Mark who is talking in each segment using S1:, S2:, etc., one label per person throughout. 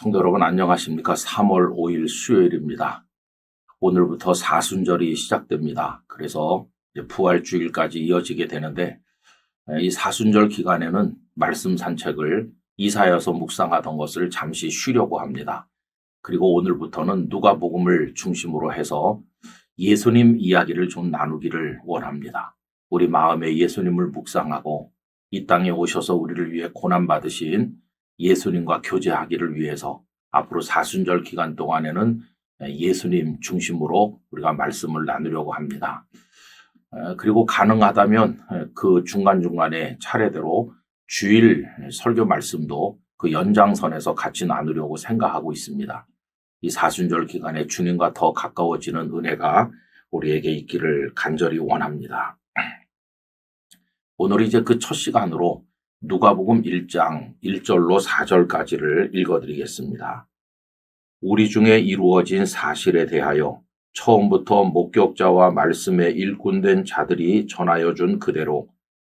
S1: 성도 여러분 안녕하십니까? 3월 5일 수요일입니다. 오늘부터 사순절이 시작됩니다. 그래서 이제 부활주일까지 이어지게 되는데 이 사순절 기간에는 말씀 산책을 이사야서 묵상하던 것을 잠시 쉬려고 합니다. 그리고 오늘부터는 누가복음을 중심으로 해서 예수님 이야기를 좀 나누기를 원합니다. 우리 마음에 예수님을 묵상하고 이 땅에 오셔서 우리를 위해 고난받으신 예수님과 교제하기를 위해서 앞으로 사순절 기간 동안에는 예수님 중심으로 우리가 말씀을 나누려고 합니다. 그리고 가능하다면 그 중간중간에 차례대로 주일 설교 말씀도 그 연장선에서 같이 나누려고 생각하고 있습니다. 이 사순절 기간에 주님과 더 가까워지는 은혜가 우리에게 있기를 간절히 원합니다. 오늘 이제 그 첫 시간으로 누가복음 1장 1절로 4절까지를 읽어드리겠습니다. 우리 중에 이루어진 사실에 대하여 처음부터 목격자와 말씀에 일꾼된 자들이 전하여 준 그대로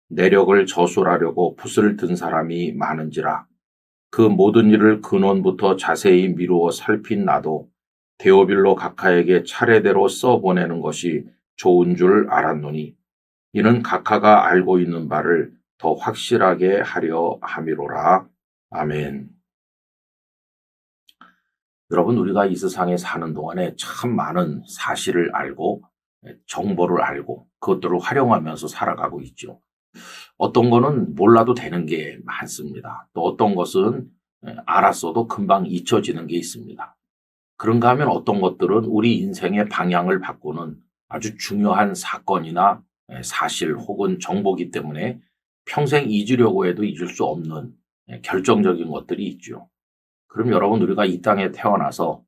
S1: 내력을 저술하려고 붓을 든 사람이 많은지라. 그 모든 일을 근원부터 자세히 미루어 살핀 나도 데오빌로 각하에게 차례대로 써보내는 것이 좋은 줄 알았노니 이는 각하가 알고 있는 바를 더 확실하게 하려 함이로라. 아멘. 여러분, 우리가 이 세상에 사는 동안에 참 많은 사실을 알고 정보를 알고 그것들을 활용하면서 살아가고 있죠. 어떤 거는 몰라도 되는 게 많습니다. 또 어떤 것은 알았어도 금방 잊혀지는 게 있습니다. 그런가 하면 어떤 것들은 우리 인생의 방향을 바꾸는 아주 중요한 사건이나 사실 혹은 정보기 때문에 평생 잊으려고 해도 잊을 수 없는 결정적인 것들이 있죠. 그럼 여러분, 우리가 이 땅에 태어나서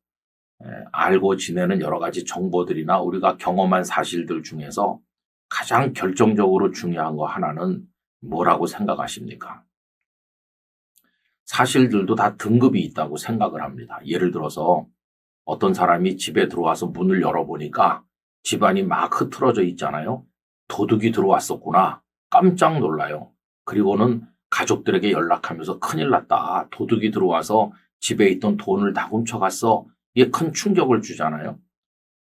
S1: 알고 지내는 여러 가지 정보들이나 우리가 경험한 사실들 중에서 가장 결정적으로 중요한 거 하나는 뭐라고 생각하십니까? 사실들도 다 등급이 있다고 생각을 합니다. 예를 들어서 어떤 사람이 집에 들어와서 문을 열어보니까 집안이 막 흐트러져 있잖아요. 도둑이 들어왔었구나. 깜짝 놀라요. 그리고는 가족들에게 연락하면서 큰일 났다. 도둑이 들어와서 집에 있던 돈을 다 훔쳐갔어. 이게 큰 충격을 주잖아요.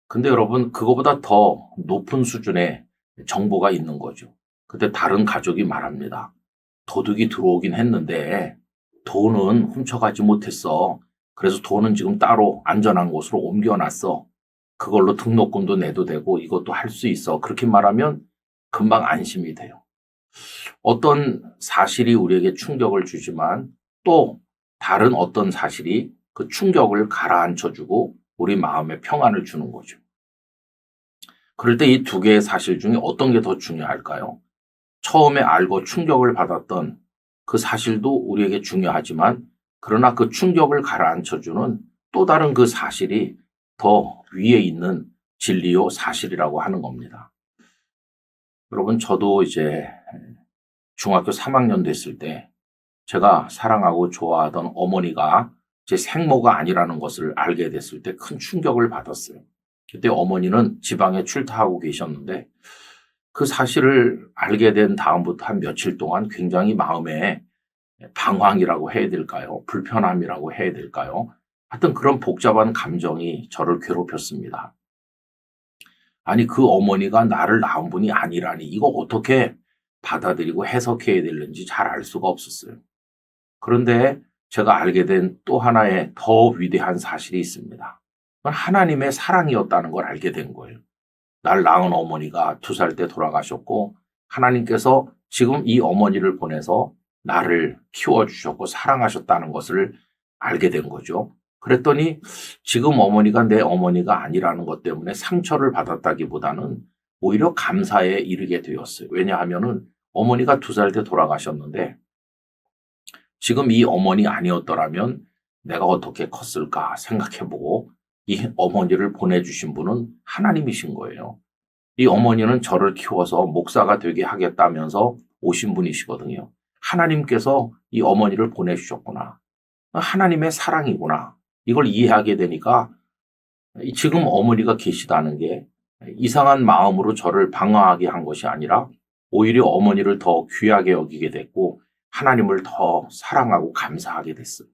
S1: 근데 여러분, 그거보다 더 높은 수준의 정보가 있는 거죠. 그때 다른 가족이 말합니다. 도둑이 들어오긴 했는데 돈은 훔쳐가지 못했어. 그래서 돈은 지금 따로 안전한 곳으로 옮겨놨어. 그걸로 등록금도 내도 되고 이것도 할 수 있어. 그렇게 말하면 금방 안심이 돼요. 어떤 사실이 우리에게 충격을 주지만 또 다른 어떤 사실이 그 충격을 가라앉혀주고 우리 마음에 평안을 주는 거죠. 그럴 때 이 두 개의 사실 중에 어떤 게 더 중요할까요? 처음에 알고 충격을 받았던 그 사실도 우리에게 중요하지만 그러나 그 충격을 가라앉혀주는 또 다른 그 사실이 더 위에 있는 진리요 사실이라고 하는 겁니다. 여러분, 저도 이제 중학교 3학년 됐을 때 제가 사랑하고 좋아하던 어머니가 제 생모가 아니라는 것을 알게 됐을 때 큰 충격을 받았어요. 그때 어머니는 지방에 출타하고 계셨는데 그 사실을 알게 된 다음부터 한 며칠 동안 굉장히 마음에 방황이라고 해야 될까요? 불편함이라고 해야 될까요? 하여튼 그런 복잡한 감정이 저를 괴롭혔습니다. 아니, 그 어머니가 나를 낳은 분이 아니라니 이거 어떻게 받아들이고 해석해야 되는지 잘 알 수가 없었어요. 그런데 제가 알게 된 또 하나의 더 위대한 사실이 있습니다. 그건 하나님의 사랑이었다는 걸 알게 된 거예요. 날 낳은 어머니가 2살 때 돌아가셨고 하나님께서 지금 이 어머니를 보내서 나를 키워주셨고 사랑하셨다는 것을 알게 된 거죠. 그랬더니 지금 어머니가 내 어머니가 아니라는 것 때문에 상처를 받았다기보다는 오히려 감사에 이르게 되었어요. 왜냐하면은 어머니가 2살 때 돌아가셨는데 지금 이 어머니 아니었더라면 내가 어떻게 컸을까 생각해보고 이 어머니를 보내주신 분은 하나님이신 거예요. 이 어머니는 저를 키워서 목사가 되게 하겠다면서 오신 분이시거든요. 하나님께서 이 어머니를 보내주셨구나. 하나님의 사랑이구나. 이걸 이해하게 되니까 지금 어머니가 계시다는 게 이상한 마음으로 저를 방어하게 한 것이 아니라 오히려 어머니를 더 귀하게 여기게 됐고 하나님을 더 사랑하고 감사하게 됐어요.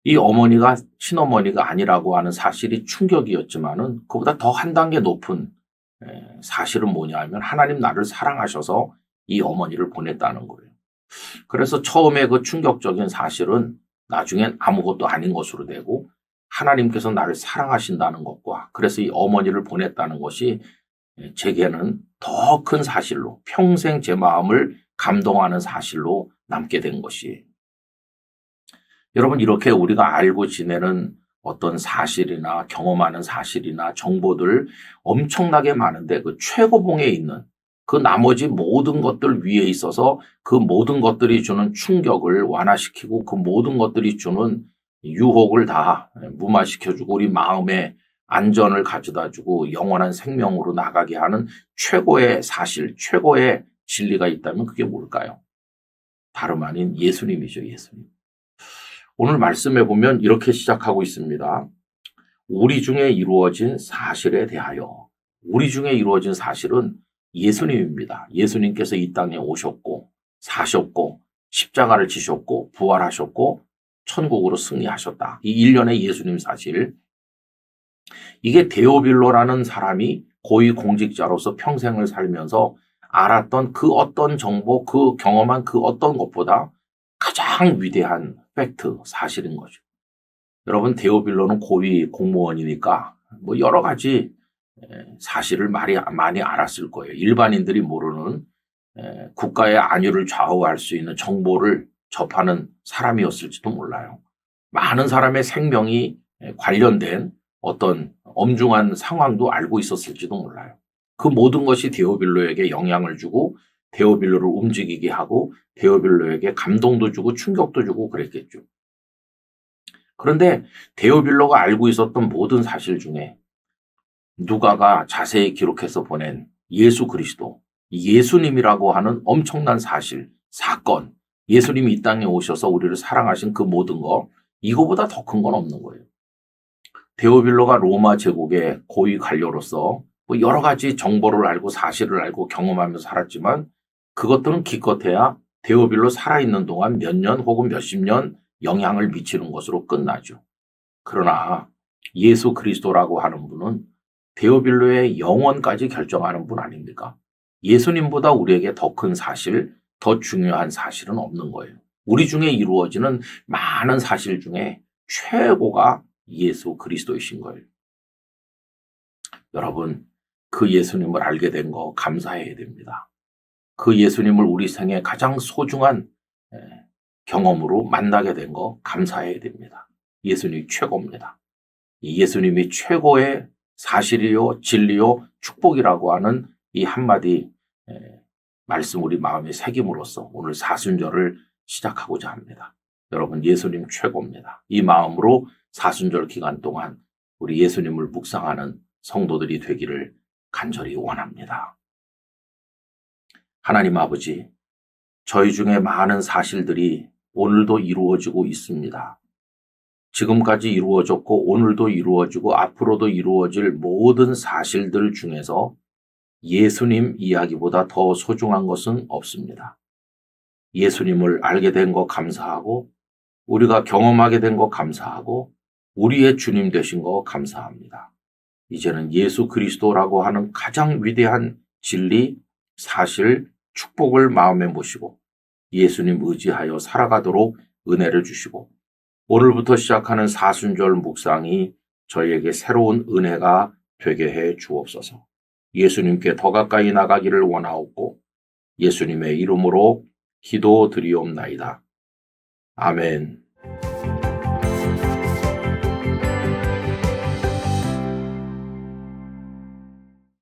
S1: 이 어머니가 친어머니가 아니라고 하는 사실이 충격이었지만은 그보다 더 한 단계 높은 사실은 뭐냐 하면 하나님 나를 사랑하셔서 이 어머니를 보냈다는 거예요. 그래서 처음에 그 충격적인 사실은 나중엔 아무것도 아닌 것으로 되고 하나님께서 나를 사랑하신다는 것과 그래서 이 어머니를 보냈다는 것이 제게는 더 큰 사실로 평생 제 마음을 감동하는 사실로 남게 된 것이에요. 여러분 이렇게 우리가 알고 지내는 어떤 사실이나 경험하는 사실이나 정보들 엄청나게 많은데 그 최고봉에 있는 그 나머지 모든 것들 위에 있어서 그 모든 것들이 주는 충격을 완화시키고 그 모든 것들이 주는 유혹을 다 무마시켜주고 우리 마음의 안전을 가져다주고 영원한 생명으로 나가게 하는 최고의 사실, 최고의 진리가 있다면 그게 뭘까요? 다름 아닌 예수님이죠, 예수님. 오늘 말씀해 보면 이렇게 시작하고 있습니다. 우리 중에 이루어진 사실에 대하여. 우리 중에 이루어진 사실은 예수님입니다. 예수님께서 이 땅에 오셨고 사셨고 십자가를 지셨고 부활하셨고 천국으로 승리하셨다. 이 일련의 예수님 사실. 이게 데오빌로라는 사람이 고위 공직자로서 평생을 살면서 알았던 그 어떤 정보, 그 경험한 그 어떤 것보다 가장 위대한 팩트, 사실인 거죠. 여러분 데오빌로는 고위 공무원이니까 뭐 여러 가지 사실을 많이 알았을 거예요. 일반인들이 모르는 국가의 안위를 좌우할 수 있는 정보를 접하는 사람이었을지도 몰라요. 많은 사람의 생명이 관련된 어떤 엄중한 상황도 알고 있었을지도 몰라요. 그 모든 것이 데오빌로에게 영향을 주고 데오빌로를 움직이게 하고 데오빌로에게 감동도 주고 충격도 주고 그랬겠죠. 그런데 데오빌로가 알고 있었던 모든 사실 중에 누가가 자세히 기록해서 보낸 예수 그리스도, 예수님이라고 하는 엄청난 사실, 사건, 예수님이 이 땅에 오셔서 우리를 사랑하신 그 모든 거, 이거보다 더 큰 건 없는 거예요. 데오빌로가 로마 제국의 고위 관료로서 뭐 여러 가지 정보를 알고 사실을 알고 경험하면서 살았지만 그것들은 기껏해야 데오빌로 살아있는 동안 몇 년 혹은 몇십 년 영향을 미치는 것으로 끝나죠. 그러나 예수 그리스도라고 하는 분은 데오빌로의 영원까지 결정하는 분 아닙니까? 예수님보다 우리에게 더 큰 사실, 더 중요한 사실은 없는 거예요. 우리 중에 이루어지는 많은 사실 중에 최고가 예수 그리스도이신 거예요. 여러분, 그 예수님을 알게 된 거 감사해야 됩니다. 그 예수님을 우리 생애 가장 소중한 경험으로 만나게 된 거 감사해야 됩니다. 예수님이 최고입니다. 예수님이 최고의 사실이요, 진리요, 축복이라고 하는 이 한마디 말씀 우리 마음에 새김으로써 오늘 사순절을 시작하고자 합니다. 여러분 예수님 최고입니다. 이 마음으로 사순절 기간 동안 우리 예수님을 묵상하는 성도들이 되기를 간절히 원합니다. 하나님 아버지, 저희 중에 많은 사실들이 오늘도 이루어지고 있습니다. 지금까지 이루어졌고 오늘도 이루어지고 앞으로도 이루어질 모든 사실들 중에서 예수님 이야기보다 더 소중한 것은 없습니다. 예수님을 알게 된 거 감사하고 우리가 경험하게 된 거 감사하고 우리의 주님 되신 거 감사합니다. 이제는 예수 그리스도라고 하는 가장 위대한 진리, 사실, 축복을 마음에 모시고 예수님 의지하여 살아가도록 은혜를 주시고 오늘부터 시작하는 사순절 묵상이 저희에게 새로운 은혜가 되게 해 주옵소서. 예수님께 더 가까이 나가기를 원하옵고 예수님의 이름으로 기도드리옵나이다. 아멘.